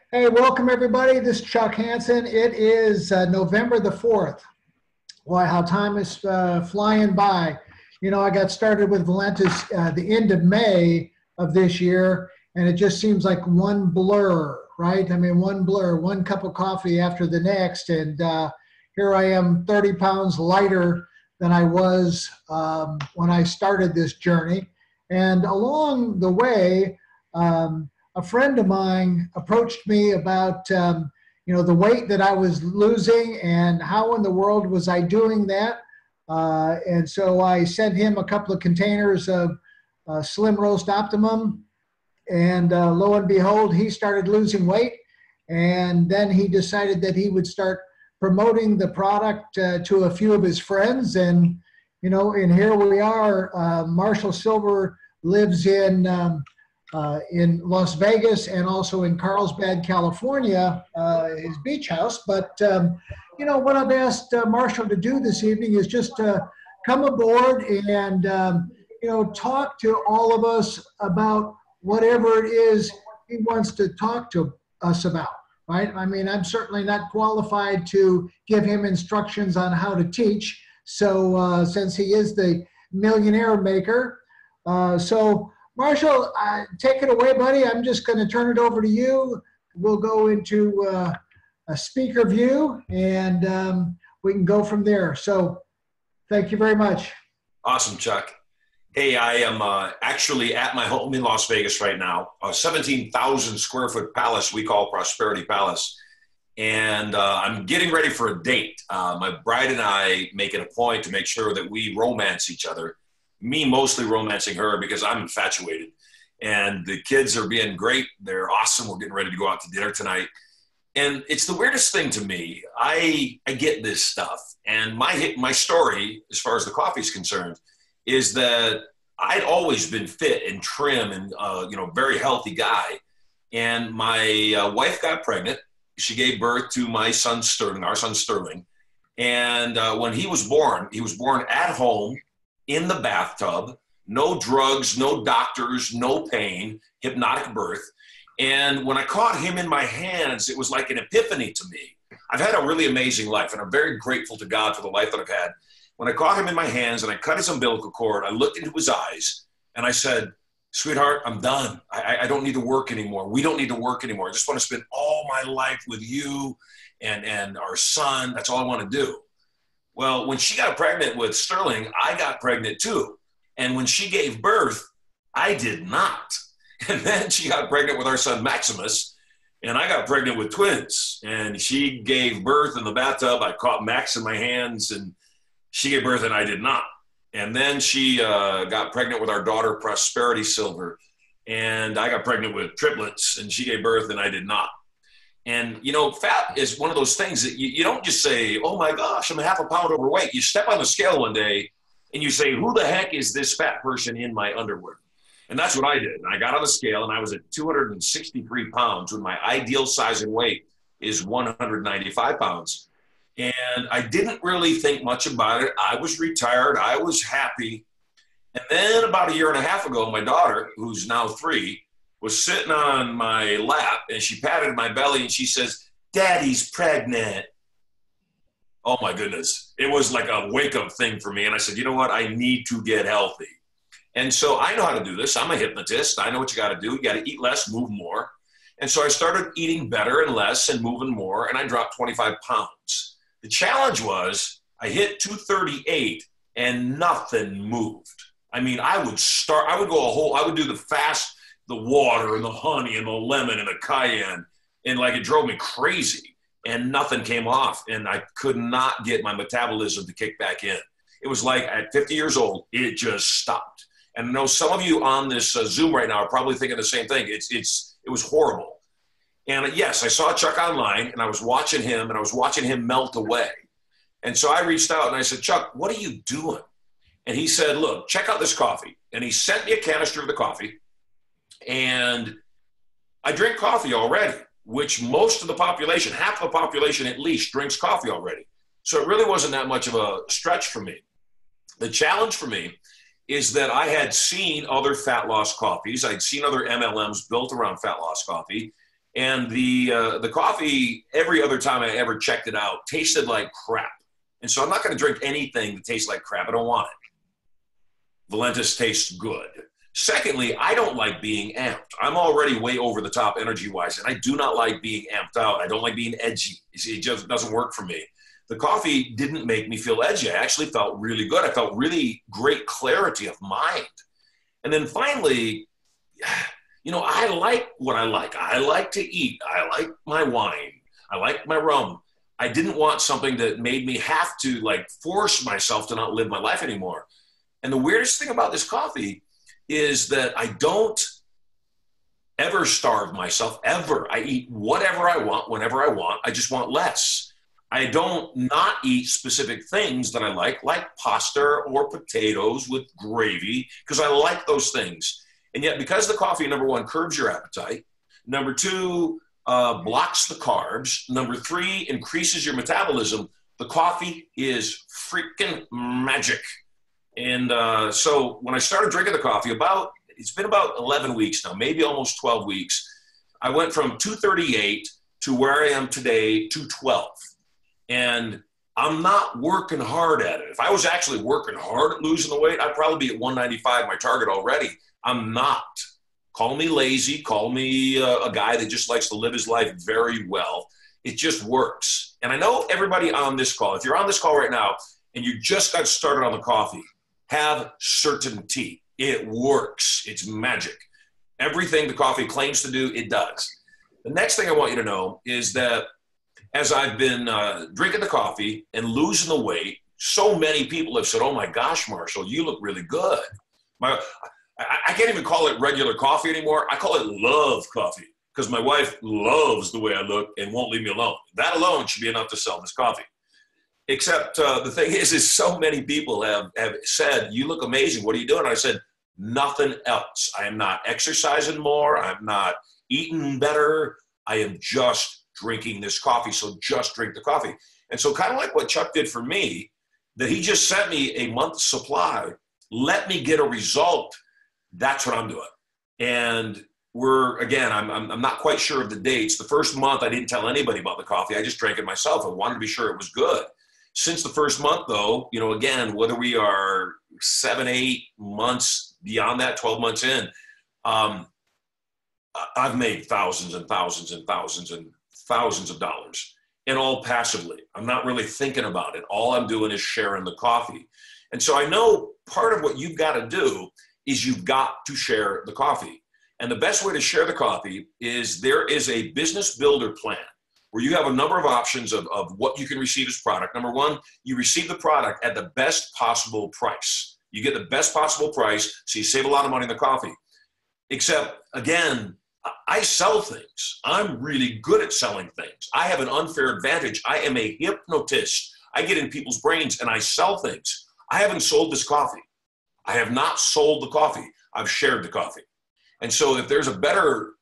Hey, welcome everybody. This is Chuck Hansen. It is November the 4th. Boy, how time is flying by. You know, I got started with Valentis the end of May of this year, and it just seems like one blur, right? I mean, one blur, one cup of coffee after the next. And here I am 30 pounds lighter than I was when I started this journey. And along the way, a friend of mine approached me about the weight that I was losing and how in the world was I doing that. And so I sent him a couple of containers of Slim Roast Optimum, and lo and behold, he started losing weight. And then he decided that he would start promoting the product to a few of his friends. And here we are. Marshall Sylver lives in Las Vegas and also in Carlsbad, California, his beach house. But, what I've asked Marshall to do this evening is just come aboard and, talk to all of us about whatever it is he wants to talk to us about, right? I mean, I'm certainly not qualified to give him instructions on how to teach. So since he is the millionaire maker, Marshall, take it away, buddy. I'm just going to turn it over to you. We'll go into a speaker view, and we can go from there. So thank you very much. Awesome, Chuck. Hey, I am actually at my home in Las Vegas right now, a 17,000 square foot palace we call Prosperity Palace. And I'm getting ready for a date. My bride and I make it a point to make sure that we romance each other. Me mostly romancing her because I'm infatuated. And the kids are being great. They're awesome. We're getting ready to go out to dinner tonight. And it's the weirdest thing to me. I get this stuff. And my story, as far as the coffee is concerned, is that I'd always been fit and trim and, very healthy guy. And my wife got pregnant. She gave birth to my son, Sterling, our son, Sterling. And when he was born at home, in the bathtub, no drugs, no doctors, no pain, hypnotic birth. And when I caught him in my hands, it was like an epiphany to me. I've had a really amazing life, and I'm very grateful to God for the life that I've had. When I caught him in my hands and I cut his umbilical cord, I looked into his eyes and I said, sweetheart, I'm done. I don't need to work anymore. We don't need to work anymore. I just want to spend all my life with you and our son. That's all I want to do. Well, when she got pregnant with Sterling, I got pregnant too. And when she gave birth, I did not. And then she got pregnant with our son, Maximus, and I got pregnant with twins. And she gave birth in the bathtub. I caught Max in my hands, and she gave birth, and I did not. And then she got pregnant with our daughter, Prosperity Sylver. And I got pregnant with triplets, and she gave birth, and I did not. And, fat is one of those things that you don't just say, oh, my gosh, I'm half a pound overweight. You step on the scale one day and you say, who the heck is this fat person in my underwear? And that's what I did. And I got on the scale and I was at 263 pounds when my ideal size and weight is 195 pounds. And I didn't really think much about it. I was retired. I was happy. And then about a year and a half ago, my daughter, who's now 3, was sitting on my lap and she patted my belly and she says, Daddy's pregnant. Oh my goodness. It was like a wake up thing for me. And I said, you know what? I need to get healthy. And so I know how to do this. I'm a hypnotist. I know what you got to do. You got to eat less, move more. And so I started eating better and less and moving more. And I dropped 25 pounds. The challenge was I hit 238 and nothing moved. I mean, I would do the fast, the water and the honey and the lemon and the cayenne. And like it drove me crazy and nothing came off. And I could not get my metabolism to kick back in. It was like at 50 years old, it just stopped. And I know some of you on this Zoom right now are probably thinking the same thing. It was horrible. And yes, I saw Chuck online and I was watching him melt away. And so I reached out and I said, Chuck, what are you doing? And he said, look, check out this coffee. And he sent me a canister of the coffee. And I drink coffee already, which most of the population, half the population at least, drinks coffee already. So it really wasn't that much of a stretch for me. The challenge for me is that I had seen other fat loss coffees. I'd seen other MLMs built around fat loss coffee. And the coffee, every other time I ever checked it out, tasted like crap. And so I'm not going to drink anything that tastes like crap. I don't want it. Valentis tastes good. Secondly, I don't like being amped. I'm already way over the top energy-wise, and I do not like being amped out. I don't like being edgy. You see, it just doesn't work for me. The coffee didn't make me feel edgy. I actually felt really good. I felt really great clarity of mind. And then finally, you know, I like what I like. I like to eat. I like my wine. I like my rum. I didn't want something that made me have to like force myself to not live my life anymore. And the weirdest thing about this coffee is that I don't ever starve myself, ever. I eat whatever I want, whenever I want. I just want less. I don't not eat specific things that I like pasta or potatoes with gravy, because I like those things. And yet, because the coffee, number one, curbs your appetite. Number two, blocks the carbs. Number three, increases your metabolism. The coffee is freaking magic. And so when I started drinking the coffee, it's been about 11 weeks now, maybe almost 12 weeks. I went from 238 to where I am today, 212. And I'm not working hard at it. If I was actually working hard at losing the weight, I'd probably be at 195, my target already. I'm not. Call me lazy. Call me a guy that just likes to live his life very well. It just works. And I know everybody on this call, if you're on this call right now and you just got started on the coffee, have certainty. It works. It's magic. Everything the coffee claims to do, it does. The next thing I want you to know is that as I've been drinking the coffee and losing the weight, so many people have said, oh my gosh, Marshall, you look really good. I can't even call it regular coffee anymore. I call it love coffee, because my wife loves the way I look and won't leave me alone. That alone should be enough to sell this coffee. Except the thing is so many people have said, you look amazing. What are you doing? And I said, nothing else. I am not exercising more. I'm not eating better. I am just drinking this coffee. So just drink the coffee. And so kind of like what Chuck did for me, that he just sent me a month's supply, let me get a result. That's what I'm doing. And I'm not quite sure of the dates. The first month, I didn't tell anybody about the coffee. I just drank it myself. I wanted to be sure it was good. Since the first month, though, you know, again, whether we are 7, 8 months beyond that, 12 months in, I've made thousands and thousands and thousands and thousands of dollars, and all passively. I'm not really thinking about it. All I'm doing is sharing the coffee. And so I know part of what you've got to do is you've got to share the coffee. And the best way to share the coffee is there is a business builder plan where you have a number of options of what you can receive as product. Number one, you receive the product at the best possible price. You get the best possible price, so you save a lot of money on the coffee. Except, again, I sell things. I'm really good at selling things. I have an unfair advantage. I am a hypnotist. I get in people's brains and I sell things. I haven't sold this coffee. I have not sold the coffee. I've shared the coffee. And so if there's a better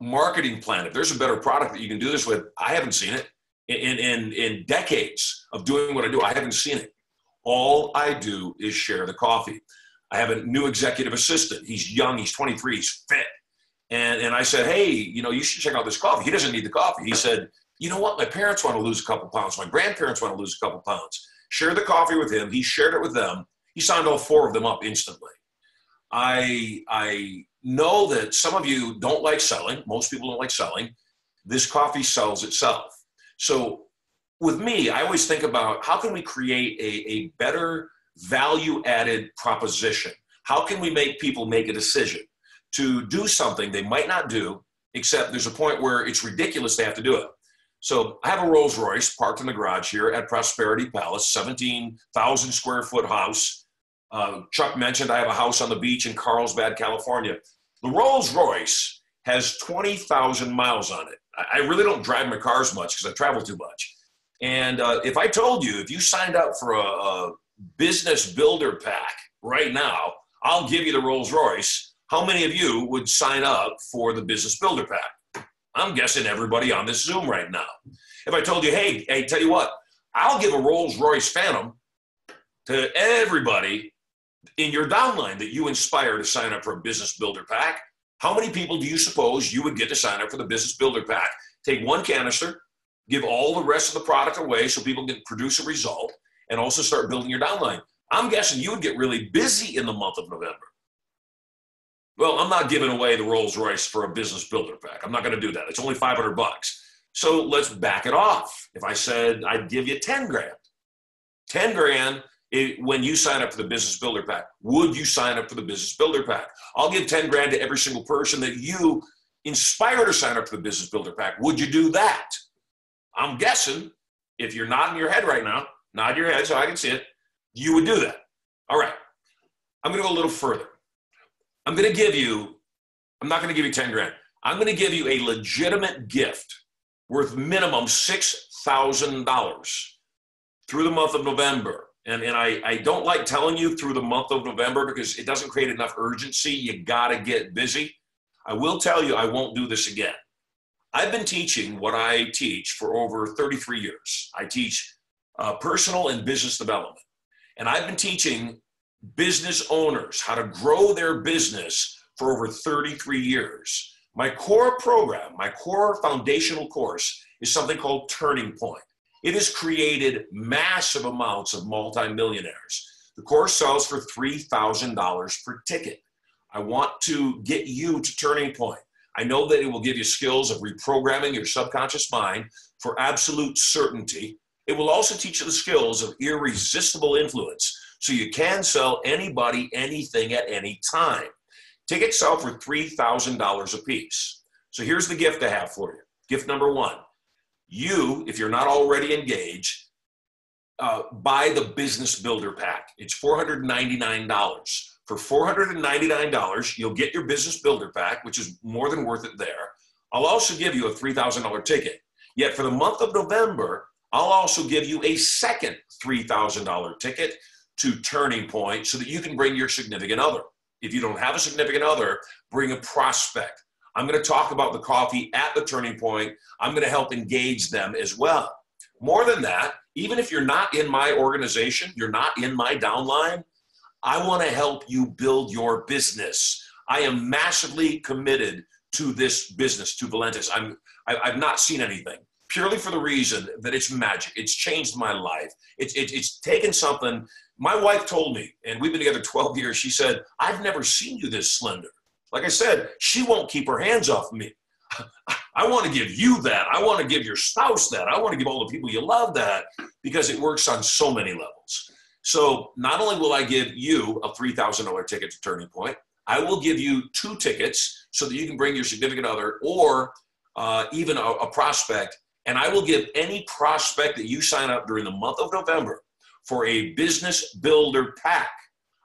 marketing plan, if there's a better product that you can do this with, I haven't seen it. In decades of doing what I do, I haven't seen it. All I do is share the coffee. I have a new executive assistant. He's young, he's 23, he's fit. And I said, hey, you know, you should check out this coffee. He doesn't need the coffee. He said, you know what? My parents want to lose a couple pounds. My grandparents want to lose a couple pounds. Share the coffee with him. He shared it with them. He signed all 4 of them up instantly. I know that some of you don't like selling. Most people don't like selling. This coffee sells itself. So with me, I always think about how can we create a better value-added proposition? How can we make people make a decision to do something they might not do, except there's a point where it's ridiculous they have to do it. So I have a Rolls Royce parked in the garage here at Prosperity Palace, 17,000 square foot house. Chuck mentioned I have a house on the beach in Carlsbad, California. The Rolls Royce has 20,000 miles on it. I really don't drive my cars much because I travel too much. And if I told you, if you signed up for a business builder pack right now, I'll give you the Rolls Royce. How many of you would sign up for the business builder pack? I'm guessing everybody on this Zoom right now. If I told you, hey, tell you what, I'll give a Rolls Royce Phantom to everybody in your downline that you inspire to sign up for a business builder pack, How many people do you suppose you would get to sign up for the Business Builder Pack? Take one canister, give all the rest of the product away so people can produce a result, and also start building your downline. I'm guessing you would get really busy in the month of November. Well, I'm not giving away the Rolls Royce for a Business Builder Pack. I'm not going to do that. It's only $500. So let's back it off. If I said I'd give you 10 grand, 10 grand when you sign up for the Business Builder Pack, would you sign up for the Business Builder Pack? I'll give 10 grand to every single person that you inspire to sign up for the Business Builder Pack. Would you do that? I'm guessing, if you're nodding your head right now, nod your head so I can see it, you would do that. All right. I'm going to go a little further. I'm not going to give you 10 grand. I'm going to give you a legitimate gift worth minimum $6,000 through the month of November. And I don't like telling you through the month of November because it doesn't create enough urgency. You got to get busy. I will tell you I won't do this again. I've been teaching what I teach for over 33 years. I teach personal and business development. And I've been teaching business owners how to grow their business for over 33 years. My core program, my core foundational course is something called Turning Point. It has created massive amounts of multimillionaires. The course sells for $3,000 per ticket. I want to get you to Turning Point. I know that it will give you skills of reprogramming your subconscious mind for absolute certainty. It will also teach you the skills of irresistible influence so you can sell anybody anything at any time. Tickets sell for $3,000 a piece. So here's the gift I have for you. Gift number one. You, if you're not already engaged, buy the Business Builder Pack. It's $499. For $499, you'll get your Business Builder Pack, which is more than worth it there. I'll also give you a $3,000 ticket. Yet for the month of November, I'll also give you a second $3,000 ticket to Turning Point so that you can bring your significant other. If you don't have a significant other, bring a prospect. I'm going to talk about the coffee at the Turning Point. I'm going to help engage them as well. More than that, even if you're not in my organization, you're not in my downline, I want to help you build your business. I am massively committed to this business, to Valentis. I've not seen anything, purely for the reason that it's magic. It's changed my life. It's taken something. My wife told me, and we've been together 12 years, she said, I've never seen you this slender. Like I said, she won't keep her hands off me. I want to give you that. I want to give your spouse that. I want to give all the people you love that because it works on so many levels. So not only will I give you a $3,000 ticket to Turning Point, I will give you 2 tickets so that you can bring your significant other or even a prospect. And I will give any prospect that you sign up during the month of November for a Business Builder Pack,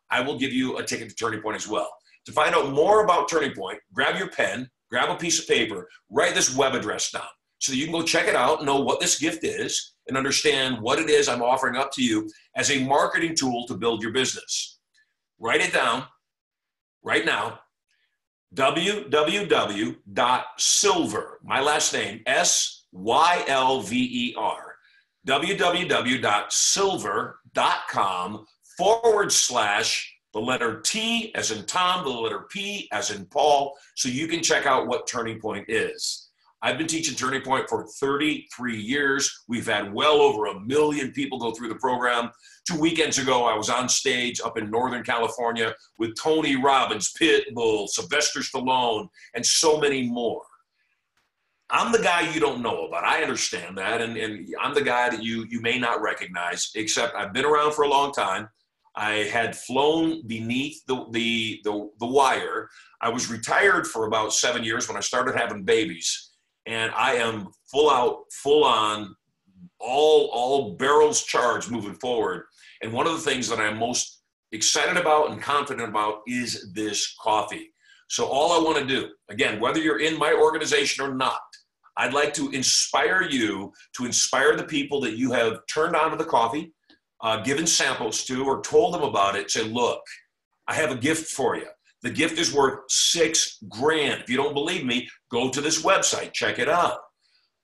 I will give you a ticket to Turning Point as well. To find out more about Turning Point, grab your pen, grab a piece of paper, write this web address down so that you can go check it out, know what this gift is, and understand what it is I'm offering up to you as a marketing tool to build your business. Write it down right now, www.sylver, my last name, S-Y-L-V-E-R, www.sylver.com/ the letter T as in Tom, the letter P as in Paul, so you can check out what Turning Point is. I've been teaching Turning Point for 33 years. We've had well over 1 million people go through the program. 2 weekends ago, I was on stage up in Northern California with Tony Robbins, Pitbull, Sylvester Stallone, and so many more. I'm the guy you don't know about. I understand that, and I'm the guy that you may not recognize, except I've been around for a long time. I had flown beneath the wire. I was retired for about 7 years when I started having babies, and I am full on, all barrels charged moving forward. And one of the things that I'm most excited about and confident about is this coffee. So all I want to do, again, whether you're in my organization or not, I'd like to inspire you to inspire the people that you have turned on to the coffee, given samples to, or told them about it. Say, look, I have a gift for you. The gift is worth $6 grand. If you don't believe me, go to this website, check it out.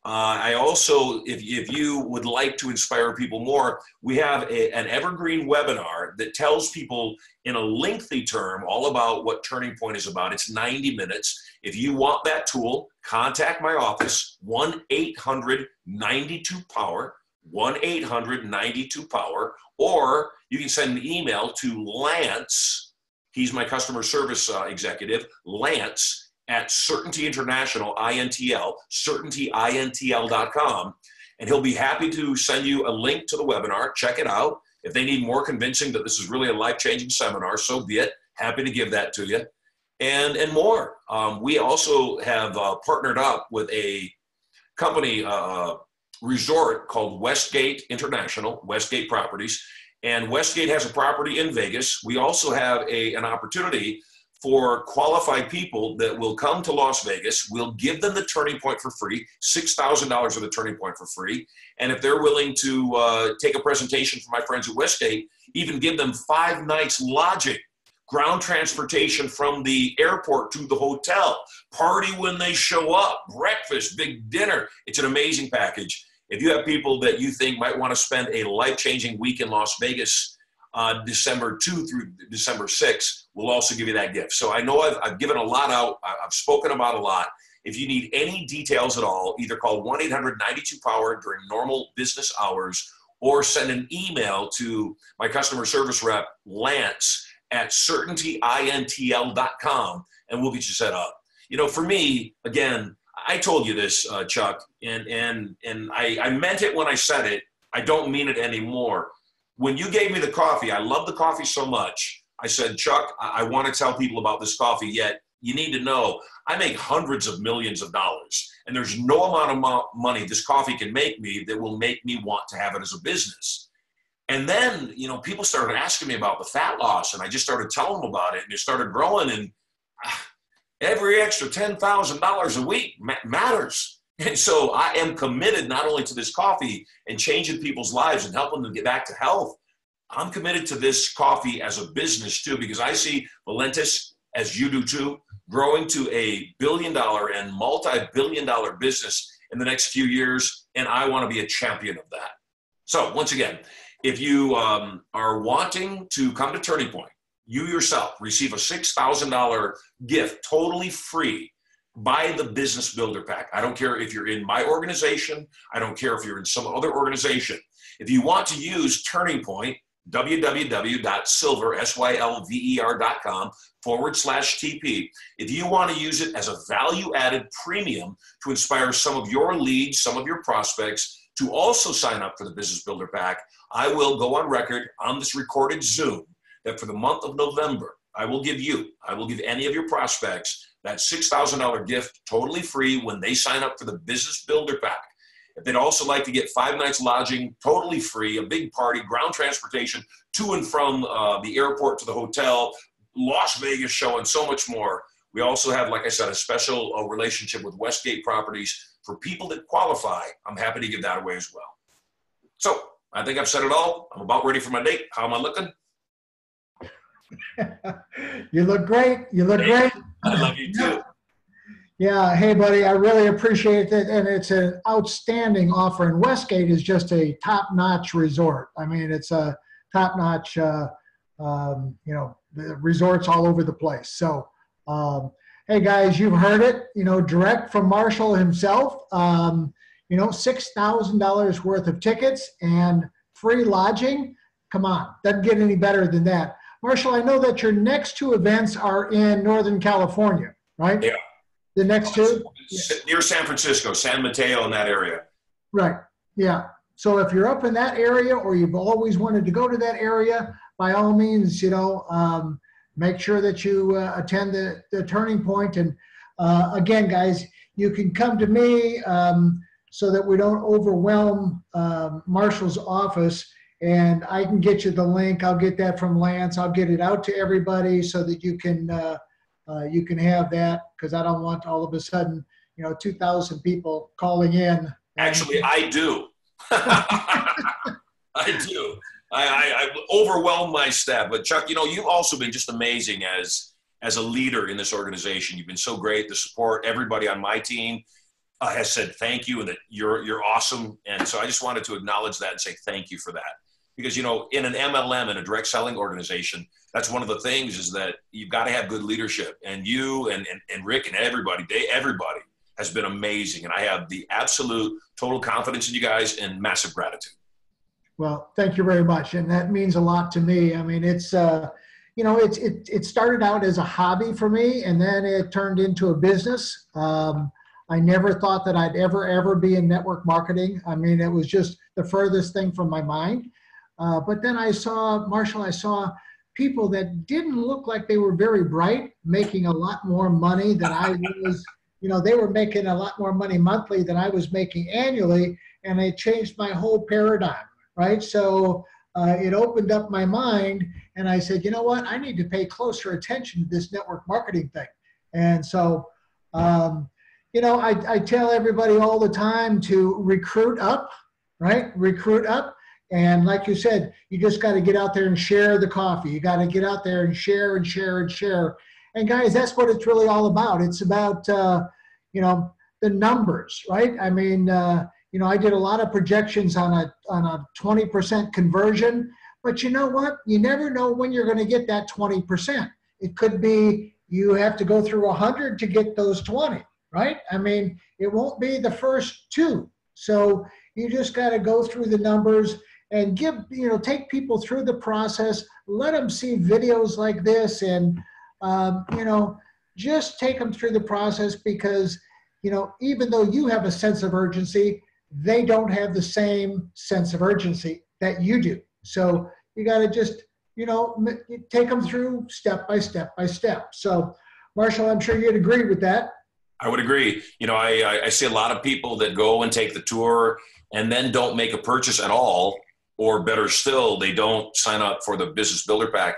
I also, if you would like to inspire people more, we have an evergreen webinar that tells people in a lengthy term all about what Turning Point is about. It's 90 minutes. If you want that tool, contact my office, 1-800-92-POWER, 1-800-92-POWER, or you can send an email to Lance. He's my customer service executive, Lance, at Certainty International, INTL, certaintyintl.com. And he'll be happy to send you a link to the webinar. Check it out. If they need more convincing that this is really a life-changing seminar, so be it. Happy to give that to you. And more. We also have partnered up with a company, resort called Westgate International, Westgate Properties. And Westgate has a property in Vegas. We also have an opportunity for qualified people that will come to Las Vegas. We'll give them the Turning Point for free, $6,000 of the Turning Point for free. And if they're willing to take a presentation from my friends at Westgate, even give them 5 nights lodging, ground transportation from the airport to the hotel, party when they show up, breakfast, big dinner. It's an amazing package. If you have people that you think might want to spend a life-changing week in Las Vegas, December 2 through December 6, we'll also give you that gift. So I know I've given a lot out. I've spoken about a lot. If you need any details at all, either call 1-800-92-POWER during normal business hours or send an email to my customer service rep, Lance, at certaintyintl.com, and we'll get you set up. You know, for me, again, I told you this, Chuck, and I meant it when I said it. I don't mean it anymore. When you gave me the coffee, I love the coffee so much. I said, Chuck, I want to tell people about this coffee, yet you need to know I make hundreds of millions of dollars, and there's no amount of money this coffee can make me that will make me want to have it as a business. And then, you know, people started asking me about the fat loss, and I just started telling them about it, and it started growing, and every extra $10,000 a week matters. And so I am committed not only to this coffee and changing people's lives and helping them get back to health. I'm committed to this coffee as a business too, because I see Valentis, as you do too, growing to $1 billion and multi-billion-dollar business in the next few years. And I want to be a champion of that. So once again, if you are wanting to come to Turning Point, you yourself receive a $6,000 gift totally free. Buy the Business Builder Pack. I don't care if you're in my organization. I don't care if you're in some other organization. If you want to use Turning Point, www.sylver.com/TP. If you want to use it as a value-added premium to inspire some of your leads, some of your prospects to also sign up for the Business Builder Pack, I will go on record on this recorded Zoom that for the month of November, I will give any of your prospects that $6,000 gift totally free when they sign up for the Business Builder Pack. If they'd also like to get 5 nights lodging totally free, a big party, ground transportation to and from the airport to the hotel, Las Vegas show, and so much more. We also have, like I said, a special relationship with Westgate Properties for people that qualify. I'm happy to give that away as well. So I think I've said it all. I'm about ready for my date. How am I looking? You look great. You look great. I love you too. Yeah. Hey, buddy, I really appreciate it. And it's an outstanding offer. And Westgate is just a top-notch resort. I mean, it's a top-notch, resorts all over the place. So, hey, guys, you've heard it, direct from Marshall himself, $6,000 worth of tickets and free lodging. Come on. Doesn't get any better than that. Marshall, I know that your next 2 events are in Northern California, right? Yeah. The next 2? Near San Francisco, San Mateo, in that area. Right. Yeah. So if you're up in that area or you've always wanted to go to that area, by all means, make sure that you attend the Turning Point. And again, guys, you can come to me so that we don't overwhelm Marshall's office. And I can get you the link. I'll get that from Lance. I'll get it out to everybody so that you can have that, because I don't want all of a sudden, 2,000 people calling in. Actually, I do. I do. I overwhelm my staff. But Chuck, you've also been just amazing as a leader in this organization. You've been so great to support everybody on my team. has said thank you and that you're awesome. And so I just wanted to acknowledge that and say thank you for that. Because, you know, in an MLM, in a direct selling organization, that's one of the things is that you've got to have good leadership. And you and Rick and everybody has been amazing. And I have the absolute total confidence in you guys and massive gratitude. Well, thank you very much. And that means a lot to me. I mean, it's, you know, it started out as a hobby for me, and then it turned into a business. I never thought that I'd ever be in network marketing. I mean, it was just the furthest thing from my mind. But then I saw people that didn't look like they were very bright, making a lot more money than I was. You know, they were making a lot more money monthly than I was making annually, and it changed my whole paradigm, right? So it opened up my mind, and I said, you know what? I need to pay closer attention to this network marketing thing. And so, you know, I tell everybody all the time to recruit up, right? Recruit up. And like you said, you just got to get out there and share the coffee. You got to get out there and share and share and share. And guys, that's what it's really all about. It's about, you know, the numbers, right? I mean, you know, I did a lot of projections on a 20% conversion, but you know what? You never know when you're going to get that 20%. It could be you have to go through 100 to get those 20, right? I mean, it won't be the first two. So you just got to go through the numbers and take people through the process, let them see videos like this, and, you know, just take them through the process, because, you know, even though you have a sense of urgency, they don't have the same sense of urgency that you do. So you got to just, you know, take them through step by step by step. So Marshall, I'm sure you'd agree with that. I would agree. You know, I see a lot of people that go and take the tour and then don't make a purchase at all, or better still, they don't sign up for the Business Builder Pack.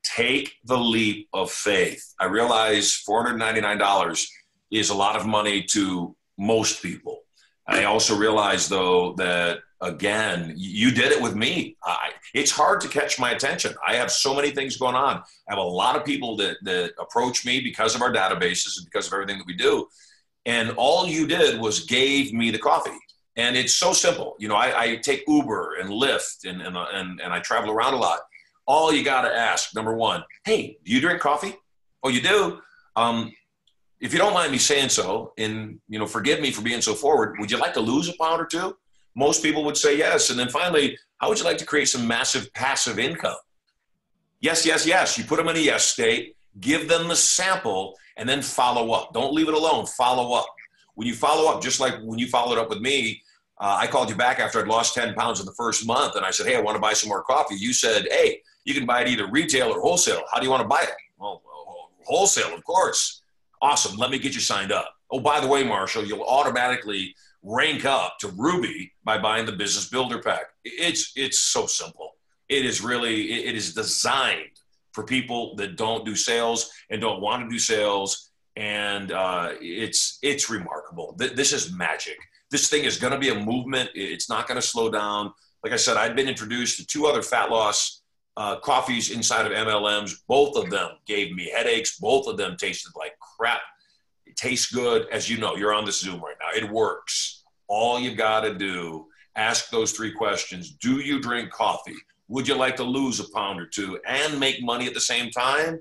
Take the leap of faith. I realize $499 is a lot of money to most people. I also realize, though, that, again, you did it with me. It's hard to catch my attention. I have so many things going on. I have a lot of people that approach me because of our databases and because of everything that we do. And all you did was gave me the coffee. And it's so simple. You know, I take Uber and Lyft and I travel around a lot. All you got to ask, number one, hey, do you drink coffee? Oh, you do? If you don't mind me saying so, and, you know, forgive me for being so forward, would you like to lose a pound or two? Most people would say yes. And then finally, how would you like to create some massive passive income? Yes, yes, yes. You put them in a yes state, give them the sample, and then follow up. Don't leave it alone. Follow up. When you follow up, just like when you followed up with me, I called you back after I'd lost 10 pounds in the first month, and I said, hey, I want to buy some more coffee. You said, hey, you can buy it either retail or wholesale. How do you want to buy it? Well, wholesale, of course. Awesome. Let me get you signed up. Oh, by the way, Marshall, you'll automatically rank up to Ruby by buying the Business Builder Pack. It's so simple. It is designed for people that don't do sales and don't want to do sales. And it's remarkable. This is magic. This thing is going to be a movement. It's not going to slow down. Like I said, I've been introduced to 2 other fat loss coffees inside of MLMs. Both of them gave me headaches. Both of them tasted like crap. It tastes good. As you know, you're on the Zoom right now. It works. All you got to do, ask those 3 questions. Do you drink coffee? Would you like to lose a pound or 2 and make money at the same time?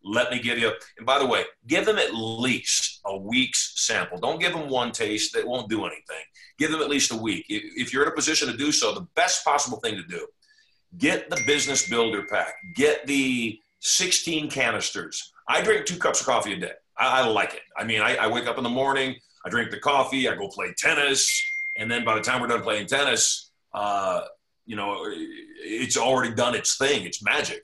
Let me give you, and by the way, give them at least a week's sample. Don't give them 1 taste. That won't do anything. Give them at least a week. If you're in a position to do so, the best possible thing to do, get the Business Builder Pack. Get the 16 canisters. I drink 2 cups of coffee a day. I like it. I mean, I wake up in the morning, I drink the coffee, I go play tennis, and then by the time we're done playing tennis, you know, it's already done its thing. It's magic.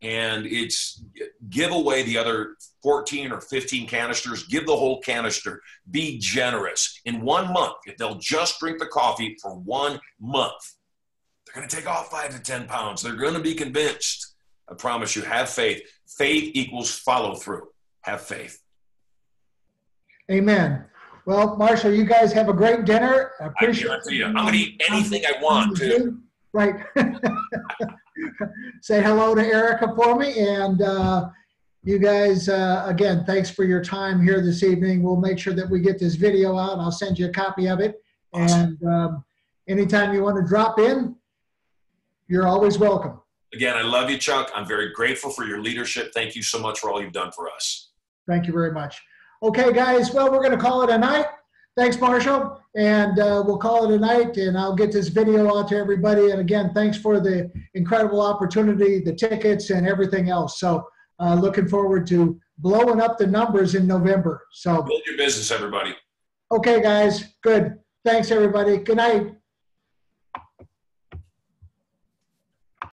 And it's give away the other 14 or 15 canisters, give the whole canister, be generous. In 1 month, if they'll just drink the coffee for 1 month, they're going to take off 5 to 10 pounds. They're going to be convinced. I promise you, have faith. Faith equals follow through. Have faith. Amen. Well, Marshall, you guys have a great dinner. I guarantee you, I'm going to eat anything I want to. Right. Say hello to Erica for me. And You guys, again, thanks for your time here this evening. We'll make sure that we get this video out. I'll send you a copy of it. Awesome. And anytime you want to drop in, you're always welcome. Again, I love you, Chuck. I'm very grateful for your leadership. Thank you so much for all you've done for us. Thank you very much. Okay, guys, well, we're going to call it a night. Thanks, Marshall. And we'll call it a night, and I'll get this video out to everybody. And again, thanks for the incredible opportunity, the tickets, and everything else. So looking forward to blowing up the numbers in November. So build your business, everybody. Okay, guys. Good. Thanks, everybody. Good night.